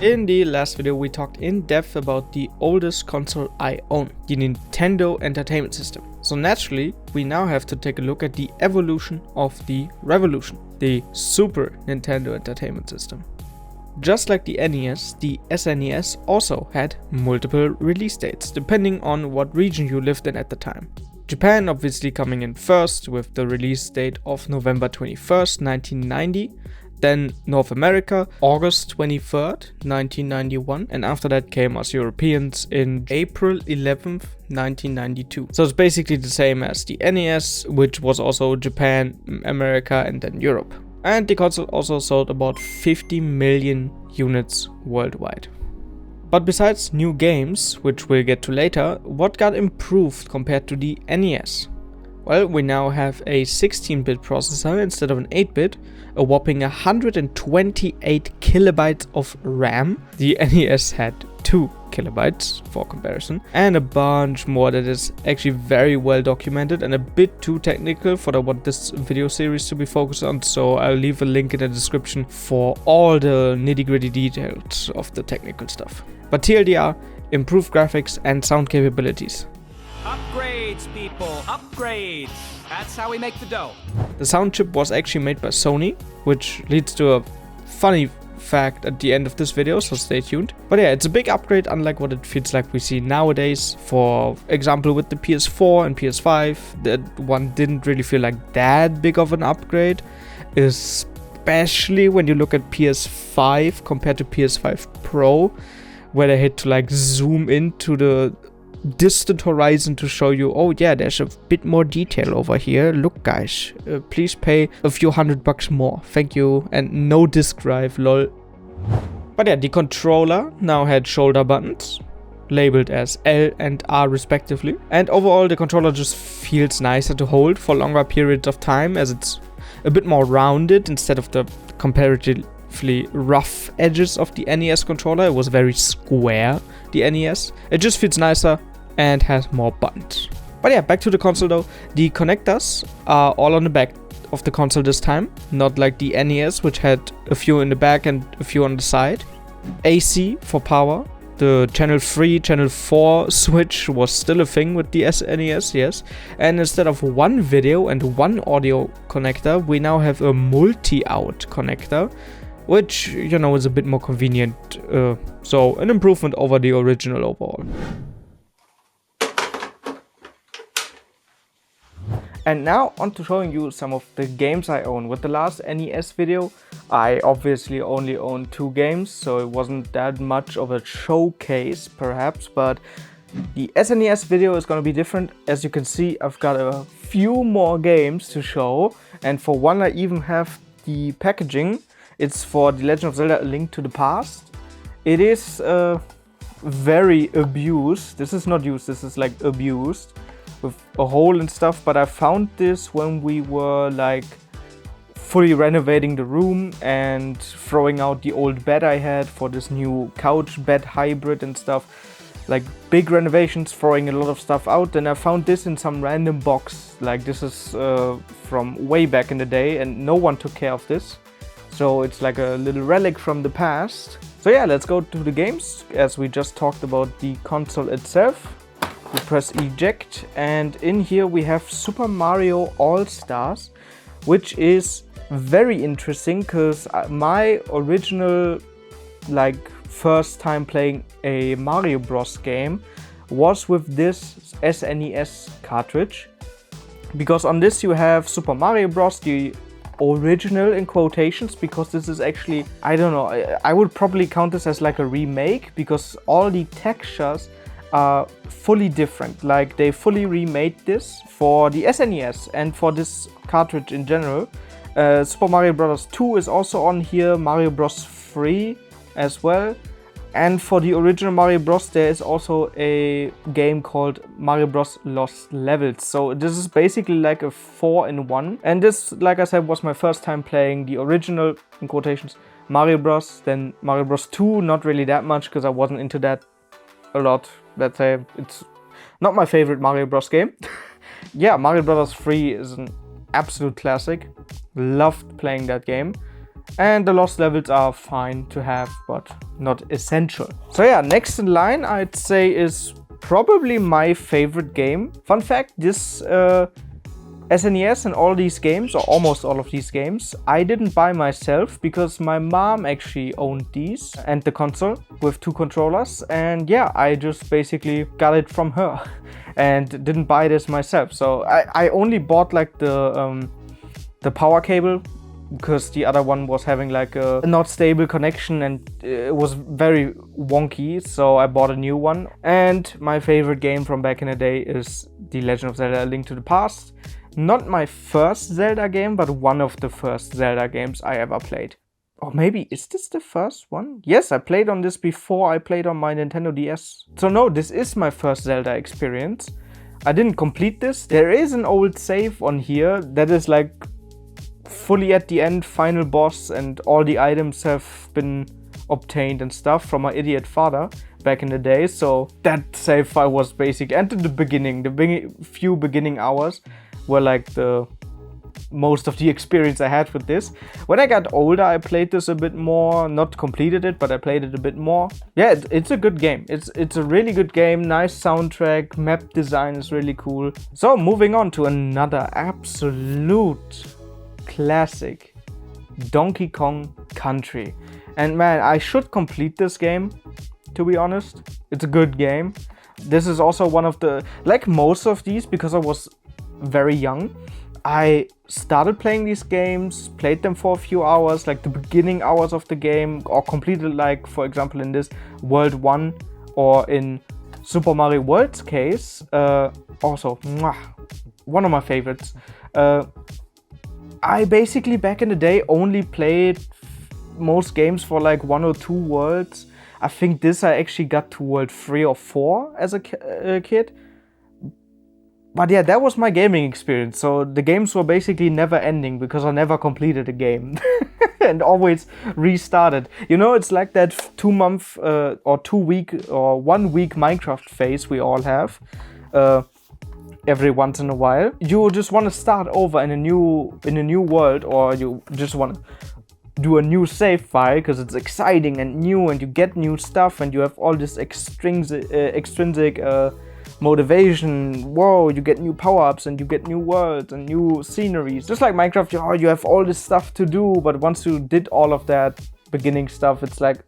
In the last video we talked in depth about the oldest console I own, the Nintendo Entertainment System. So naturally we now have to take a look at the evolution of the revolution, the Super Nintendo Entertainment System. Just like the NES, the SNES also had multiple release dates, depending on what region you lived in at the time. Japan obviously coming in first with the release date of November 21st, 1990. Then North America, August 23rd, 1991, and after that came us Europeans in April 11th, 1992. So it's basically the same as the NES, which was also Japan, America, and then Europe. And the console also sold about 50 million units worldwide. But besides new games, which we'll get to later, what got improved compared to the NES? Well, we now have a 16-bit processor instead of an 8-bit, a whopping 128 kilobytes of RAM. The NES had 2 kilobytes for comparison, and a bunch more that is actually very well documented and a bit too technical for I want this video series to be focused on, so I'll leave a link in the description for all the nitty-gritty details of the technical stuff. But TLDR, improved graphics and sound capabilities. Upgrades, people, upgrades. That's how we make the dough. The sound chip was actually made by Sony, which leads to a funny fact at the end of this video, so stay tuned. But yeah, it's a big upgrade, unlike what it feels like we see nowadays. For example, with the PS4 and PS5, that one didn't really feel like that big of an upgrade, especially when you look at PS5 compared to PS5 Pro, where they had to like zoom into the distant horizon to show you, oh yeah, there's a bit more detail over here. Look guys, please pay a few $100 more, thank you, and no disk drive, lol. But yeah, the controller now had shoulder buttons labeled as L and R respectively, and overall the controller just feels nicer to hold for longer periods of time, as it's a bit more rounded instead of the comparatively rough edges of the NES controller. It was very square, the NES. It just feels nicer and has more buttons. But yeah, back to the console though. The connectors are all on the back of the console this time, not like the NES, which had a few in the back and a few on the side. AC for power. The channel 3, channel 4 switch was still a thing with the SNES, yes. And instead of one video and one audio connector, we now have a multi-out connector, which, you know, is a bit more convenient. So an improvement over the original overall. And now on to showing you some of the games I own. With the last NES video, I obviously only owned 2 games, so it wasn't that much of a showcase perhaps, but the SNES video is going to be different. As you can see, I've got a few more games to show, and for one I even have the packaging. It's for The Legend of Zelda: A Link to the Past. It is very abused. This is not used, this is like abused, with a hole and stuff, but I found this when we were like fully renovating the room and throwing out the old bed I had for this new couch bed hybrid and stuff. Like big renovations, throwing a lot of stuff out, and I found this in some random box. Like this is from way back in the day and no one took care of this. So it's like a little relic from the past. So yeah, let's go to the games. As we just talked about the console itself, we press eject, and in here we have Super Mario All-Stars, which is very interesting because my original like first time playing a Mario Bros game was with this SNES cartridge, because on this you have Super Mario Bros, the original in quotations, because this is actually, I don't know, I would probably count this as like a remake, because all the textures are fully different. Like they fully remade this for the SNES and for this cartridge in general. Super Mario Bros. 2 is also on here, Mario Bros. 3 as well. And for the original Mario Bros. There is also a game called Mario Bros. Lost Levels. So this is basically like a 4-in-1. And this, like I said, was my first time playing the original, in quotations, Mario Bros. Then Mario Bros. 2, not really that much because I wasn't into that a lot. Let's say it's not my favorite Mario Bros. Game. Yeah, Mario Bros. 3 is an absolute classic. Loved playing that game. And the lost levels are fine to have, but not essential. So yeah, next in line I'd say is probably my favorite game. Fun fact, this SNES and all these games, or almost all of these games, I didn't buy myself because my mom actually owned these and the console with 2 controllers. And yeah, I just basically got it from her and didn't buy this myself. So I only bought like the power cable because the other one was having like a not stable connection and it was very wonky, so I bought a new one. And my favorite game from back in the day is The Legend of Zelda: A Link to the Past. Not my first Zelda game, but one of the first Zelda games I ever played. Or maybe, is this the first one? Yes, I played on this before I played on my Nintendo DS. So no, this is my first Zelda experience. I didn't complete this. There is an old save on here that is like fully at the end, final boss, and all the items have been obtained and stuff from my idiot father back in the day. So that save file was basic. And in the beginning, few beginning hours were like the most of the experience I had with this. When I got older, I played this a bit more, not completed it, but I played it a bit more. Yeah, it's a good game. It's a really good game, nice soundtrack, map design is really cool. So moving on to another absolute classic, Donkey Kong Country. And man, I should complete this game, to be honest. It's a good game. This is also one of the, like most of these, because I was very young, I started playing these games, played them for a few hours, like the beginning hours of the game, or completed, like for example in this World 1 or in Super Mario World's case, also one of my favorites. I basically back in the day only played most games for like 1 or 2 worlds. I think this I actually got to World 3 or 4 as a kid. But yeah, that was my gaming experience. So the games were basically never ending because I never completed a game and always restarted. You know, it's like that 2-month or 2-week or 1-week Minecraft phase we all have every once in a while. You just want to start over in a new world, or you just want to do a new save file because it's exciting and new and you get new stuff and you have all this extrinsic motivation. Whoa, you get new power-ups and you get new worlds and new sceneries. Just like Minecraft, you have all this stuff to do, but once you did all of that beginning stuff, it's like,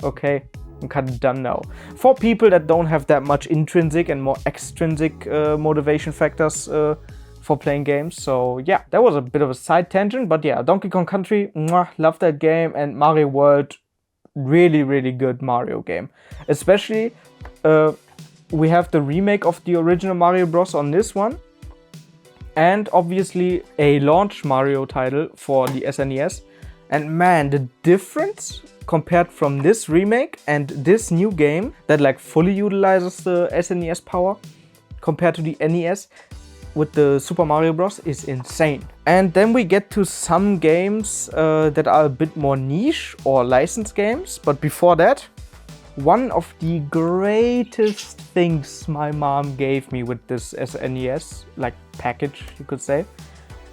okay, I'm kind of done now. For people that don't have that much intrinsic and more extrinsic motivation factors for playing games. So yeah, that was a bit of a side tangent, but yeah, Donkey Kong Country, love that game. And Mario World, really, really good Mario game. Especially, we have the remake of the original Mario Bros. On this one. And obviously a launch Mario title for the SNES. And man, the difference compared from this remake and this new game that like fully utilizes the SNES power compared to the NES with the Super Mario Bros. Is insane. And then we get to some games that are a bit more niche or licensed games. But before that, one of the greatest things my mom gave me with this SNES, like package you could say,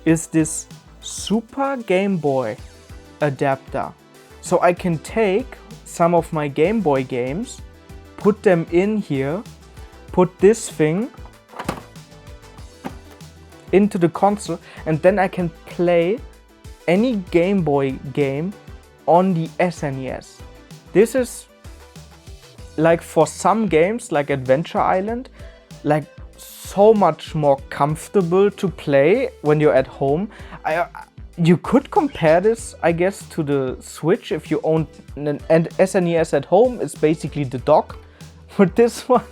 is this Super Game Boy adapter. So I can take some of my Game Boy games, put them in here, put this thing into the console, and then I can play any Game Boy game on the SNES. This is like for some games like Adventure Island, like so much more comfortable to play when you're at home. You could compare this, I guess, to the Switch. If you own an SNES at home, it's basically the dock with this one.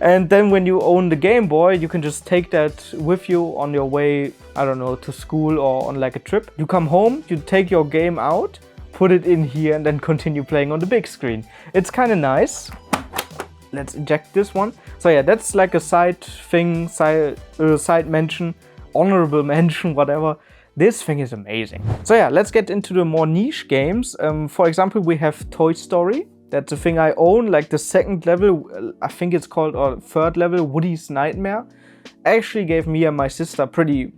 And then when you own the Game Boy, you can just take that with you on your way, I don't know, to school or on like a trip. You come home, you take your game out, put it in here, and then continue playing on the big screen. It's kind of nice. Let's eject this one. So yeah, that's like a side thing, side mention, honorable mention, whatever. This thing is amazing. So yeah, let's get into the more niche games. For example, we have Toy Story. That's a thing I own, like the second level, I think it's called, or third level, Woody's Nightmare. Actually gave me and my sister pretty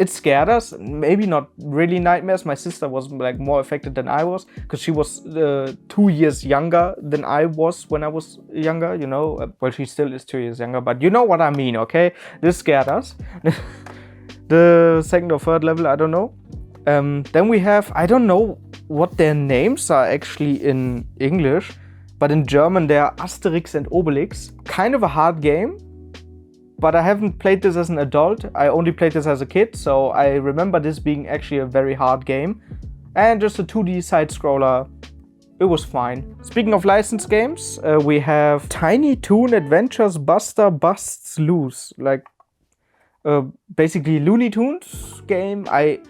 it scared us. Maybe not really nightmares. My sister was like more affected than I was, because she was 2 years younger than I was when I was younger, you know. Well, she still is 2 years younger, but you know what I mean, okay? This scared us. The second or third level, I don't know. Then we have, I don't know what their names are actually in English, but in German they are Asterix and Obelix. Kind of a hard game, but I haven't played this as an adult. I only played this as a kid, so I remember this being actually a very hard game. And just a 2D side-scroller, it was fine. Speaking of licensed games, we have Tiny Toon Adventures Buster Busts Loose. Like, basically Looney Tunes game. I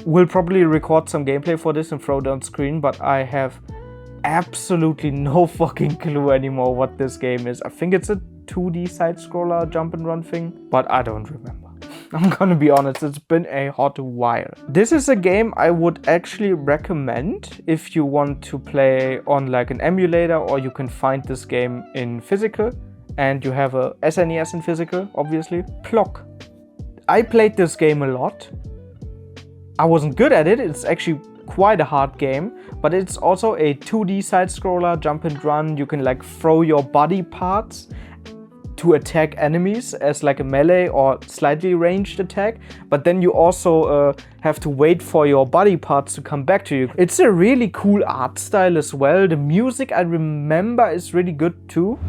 will probably record some gameplay for this and throw it on screen, but I have absolutely no fucking clue anymore what this game is. I think it's a 2D side-scroller jump and run thing, but I don't remember. I'm gonna be honest, it's been a hot while. This is a game I would actually recommend if you want to play on like an emulator, or you can find this game in physical and you have a SNES in physical, obviously. Plok. I played this game a lot. I wasn't good at it. It's actually quite a hard game, but it's also a 2D side-scroller, jump and run. You can like throw your body parts to attack enemies as like a melee or slightly ranged attack, but then you also have to wait for your body parts to come back to you. It's a really cool art style as well. The music, I remember, is really good too.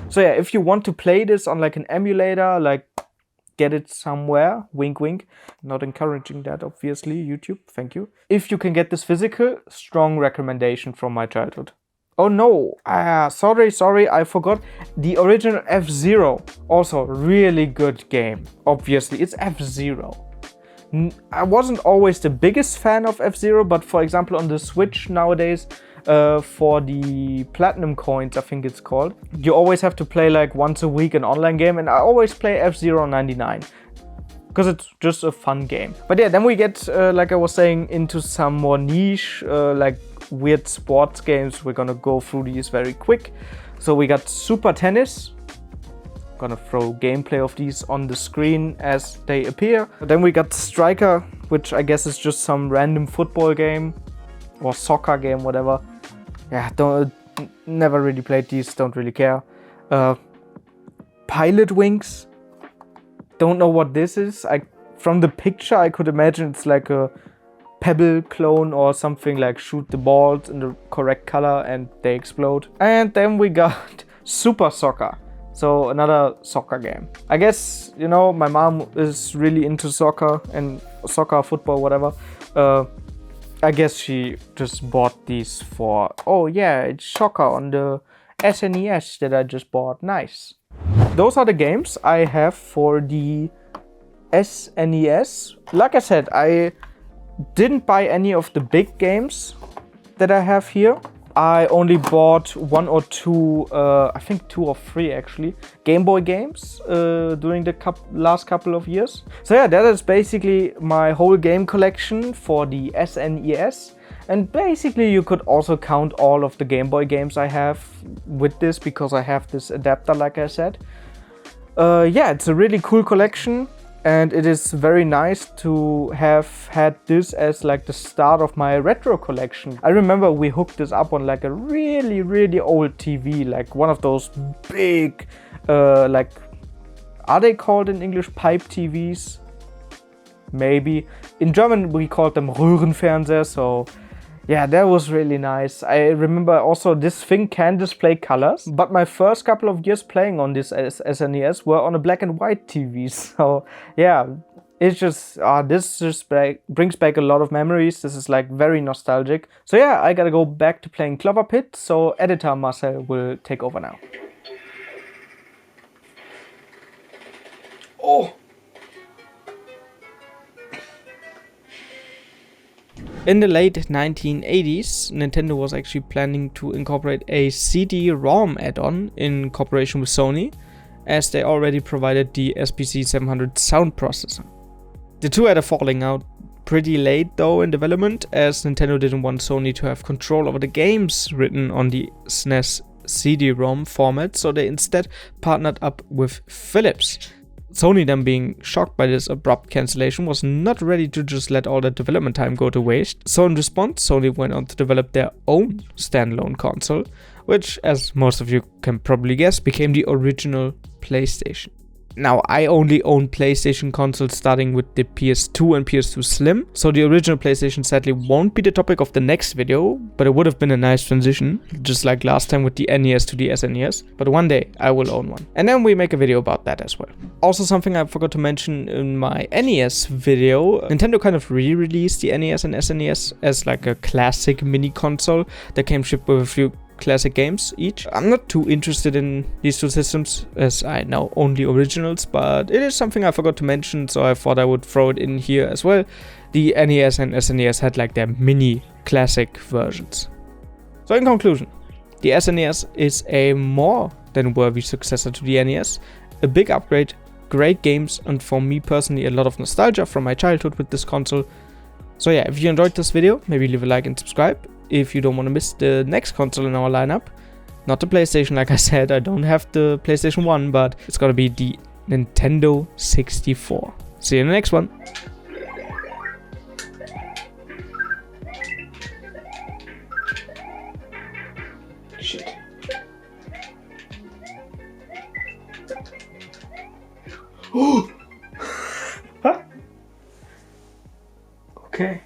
So yeah, if you want to play this on like an emulator, like get it somewhere, wink wink, not encouraging that obviously, YouTube, thank you. If you can get this physical, strong recommendation from my childhood. Oh no, sorry, I forgot. The original F-Zero, also really good game, obviously, it's F-Zero. I wasn't always the biggest fan of F-Zero, but for example on the Switch nowadays, for the platinum coins, I think it's called, you always have to play like once a week an online game, and I always play F-Zero 99 because it's just a fun game. But yeah, then we get, like I was saying, into some more niche, like weird sports games. We're gonna go through these very quick. So we got Super Tennis. Gonna throw gameplay of these on the screen as they appear. Then we got Striker, which I guess is just some random football game or soccer game, whatever. Yeah, never really played these, don't really care. Pilotwings. Don't know what this is. From the picture I could imagine it's like a Pebble clone or something, like shoot the balls in the correct color and they explode. And then we got Super Soccer. So another soccer game. I guess, you know, my mom is really into soccer and soccer, football, whatever. I guess she just bought these for, oh yeah, it's soccer on the SNES that I just bought. Nice. Those are the games I have for the SNES. Like I said, I didn't buy any of the big games that I have here. I only bought 1 or 2, I think 2 or 3 actually, Gameboy games during the last couple of years. So yeah, that is basically my whole game collection for the SNES. And basically you could also count all of the Gameboy games I have with this, because I have this adapter, like I said. Yeah, it's a really cool collection. And it is very nice to have had this as like the start of my retro collection. I remember we hooked this up on like a really, really old TV, like one of those big, like, are they called in English pipe TVs? Maybe. In German we called them Röhrenfernseher, so yeah, that was really nice. I remember also this thing can display colors, but my first couple of years playing on this SNES were on a black and white TV. So yeah, it's just, this just brings back a lot of memories. This is like very nostalgic. So yeah, I gotta go back to playing Clover Pit, so editor Marcel will take over now. Oh! In the late 1980s, Nintendo was actually planning to incorporate a CD-Rom add-on in cooperation with Sony, as they already provided the SPC 700 sound processor. The two had a falling out pretty late though in development, as Nintendo didn't want Sony to have control over the games written on the SNES CD-ROM format, so they instead partnered up with Philips. Sony, then being shocked by this abrupt cancellation, was not ready to just let all that development time go to waste. So in response, Sony went on to develop their own standalone console, which, as most of you can probably guess, became the original PlayStation. Now, I only own PlayStation consoles starting with the PS2 and PS2 Slim, so the original PlayStation sadly won't be the topic of the next video, but it would have been a nice transition, just like last time with the NES to the SNES, but one day I will own one. And then we make a video about that as well. Also, something I forgot to mention in my NES video, Nintendo kind of re-released the NES and SNES as like a classic mini console that came shipped with a few classic games each. I'm not too interested in these two systems, as I now own the originals, but it is something I forgot to mention, so I thought I would throw it in here as well. The NES and SNES had like their mini classic versions. So in conclusion, the SNES is a more than worthy successor to the NES, a big upgrade, great games, and for me personally a lot of nostalgia from my childhood with this console. So yeah, if you enjoyed this video, maybe leave a like and subscribe if you don't want to miss the next console in our lineup. Not the PlayStation, like I said, I don't have the PlayStation 1, but it's gonna be the Nintendo 64. See you in the next one. Shit. Oh! Okay.